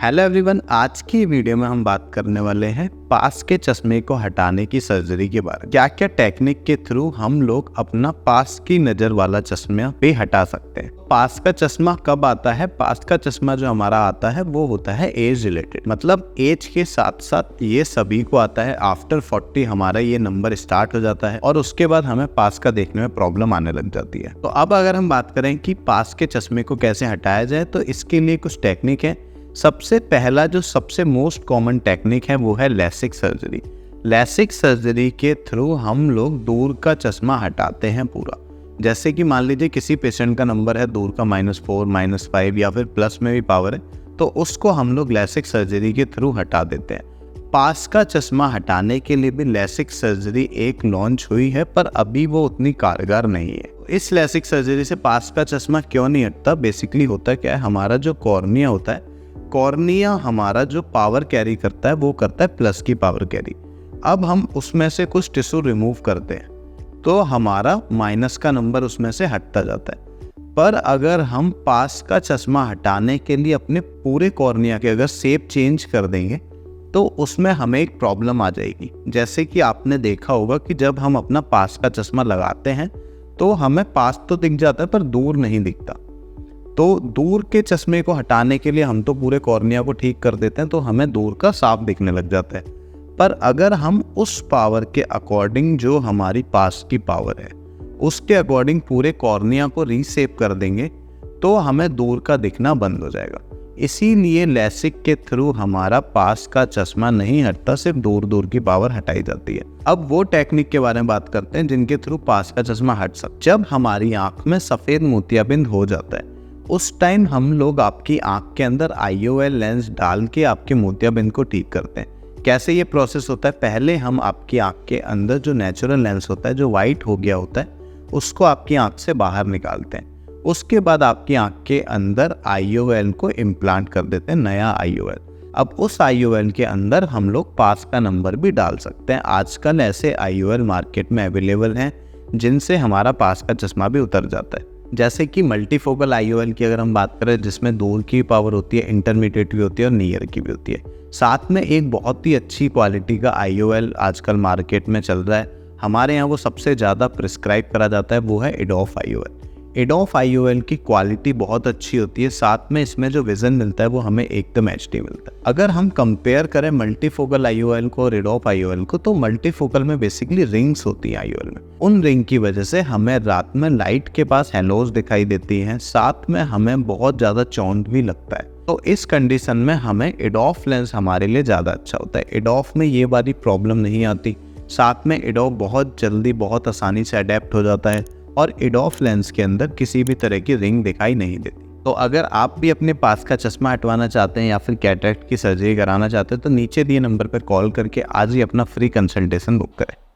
Hello everyone, आज की video में हम बात करने वाले हैं पास के चश्मे को हटाने की सर्जरी के बारे में। क्या क्या टेक्निक के थ्रू हम लोग अपना पास की नजर वाला चश्मा भी हटा सकते हैं। पास का चश्मा कब आता है? पास का चश्मा जो हमारा आता है वो होता है एज रिलेटेड, मतलब एज के साथ साथ ये सभी को आता है। आफ्टर 40 हमारा ये नंबर स्टार्ट हो जाता है और उसके बाद हमें पास का देखने में प्रॉब्लम आने लग जाती है। तो अब अगर हम बात करें कि पास के चश्मे को कैसे हटाया जाए, तो इसके लिए कुछ टेक्निक है। सबसे पहला जो सबसे मोस्ट कॉमन टेक्निक है वो है लेसिक सर्जरी। लेसिक सर्जरी के थ्रू हम लोग दूर का चश्मा हटाते हैं पूरा। जैसे कि मान लीजिए किसी पेशेंट का नंबर है दूर का -4, -5 या फिर प्लस में भी पावर है, तो उसको हम लोग लेसिक सर्जरी के थ्रू हटा देते हैं। पास का चश्मा हटाने के लिए भी लेसिक सर्जरी एक लॉन्च हुई है, पर अभी वो उतनी कारगर नहीं है। इस लेसिक सर्जरी से पास का चश्मा क्यों नहीं हटता? बेसिकली होता क्या है, हमारा जो कॉर्निया होता है, कॉर्निया हमारा जो पावर कैरी करता है वो करता है प्लस की पावर कैरी। अब हम उसमें से कुछ टिश्यू रिमूव करते हैं तो हमारा माइनस का नंबर उसमें से हटता जाता है। पर अगर हम पास का चश्मा हटाने के लिए अपने पूरे कॉर्निया के अगर शेप चेंज कर देंगे तो उसमें हमें एक प्रॉब्लम आ जाएगी। जैसे कि आपने देखा होगा कि जब हम अपना पास का चश्मा लगाते हैं तो हमें पास तो दिख जाता है पर दूर नहीं दिखता। तो दूर के चश्मे को हटाने के लिए हम तो पूरे कॉर्निया को ठीक कर देते हैं तो हमें दूर का साफ दिखने लग जाता है। पर अगर हम उस पावर के अकॉर्डिंग, जो हमारी पास की पावर है उसके अकॉर्डिंग पूरे कॉर्निया को रीशेप कर देंगे तो हमें दूर का दिखना बंद हो जाएगा। इसीलिए लेसिक के थ्रू हमारा पास का चश्मा नहीं हटता, सिर्फ दूर दूर की पावर हटाई जाती है। अब वो टेक्निक के बारे में बात करते हैं जिनके थ्रू पास का चश्मा हट सकता है। जब हमारी आंख में सफ़ेद मोतियाबिंद हो जाता है उस टाइम हम लोग आपकी आंख के अंदर IOL लेंस डाल के आपके मोतियाबिंद को ठीक करते हैं। कैसे ये प्रोसेस होता है? पहले हम आपकी आंख के अंदर जो नेचुरल लेंस होता है, जो वाइट हो गया होता है, उसको आपकी आंख से बाहर निकालते हैं। उसके बाद आपकी आंख के अंदर IOL को इम्प्लांट कर देते हैं, नया IOL। अब उस IOL के अंदर हम लोग पास का नंबर भी डाल सकते हैं। आजकल ऐसे IOL मार्केट में अवेलेबल हैं जिनसे हमारा पास का चश्मा भी उतर जाता है। जैसे कि मल्टीफोकल IOL की अगर हम बात करें, जिसमें दूर की पावर होती है, इंटरमीडिएट भी होती है और नियर की भी होती है। साथ में एक बहुत ही अच्छी क्वालिटी का IOL आजकल मार्केट में चल रहा है। हमारे यहाँ वो सबसे ज़्यादा प्रिस्क्राइब करा जाता है, वो है एडोफ IOL। एडोफ IOL की क्वालिटी बहुत अच्छी होती है, साथ में इसमें जो विज़न मिलता है वो हमें एकदम HD मिलता है। अगर हम कंपेयर करें मल्टीफोकल IOL को और एडोफ IOL को, तो मल्टीफोकल में बेसिकली रिंग्स होती हैं IOL में। उन रिंग की वजह से हमें रात में लाइट के पास हेलोज दिखाई देती हैं, साथ में हमें बहुत ज़्यादा चौंध भी लगता है। तो इस कंडीशन में हमें एडोफ लेंस हमारे लिए ज़्यादा अच्छा होता है। एडोफ में ये वाली प्रॉब्लम नहीं आती। साथ में एडोफ बहुत जल्दी, बहुत आसानी से अडेप्ट हो जाता है और एडोफ लेंस के अंदर किसी भी तरह की रिंग दिखाई नहीं देती। तो अगर आप भी अपने पास का चश्मा हटवाना चाहते हैं या फिर कैटरेक्ट की सर्जरी कराना चाहते हैं तो नीचे दिए नंबर पर कॉल करके आज ही अपना फ्री कंसल्टेशन बुक करें।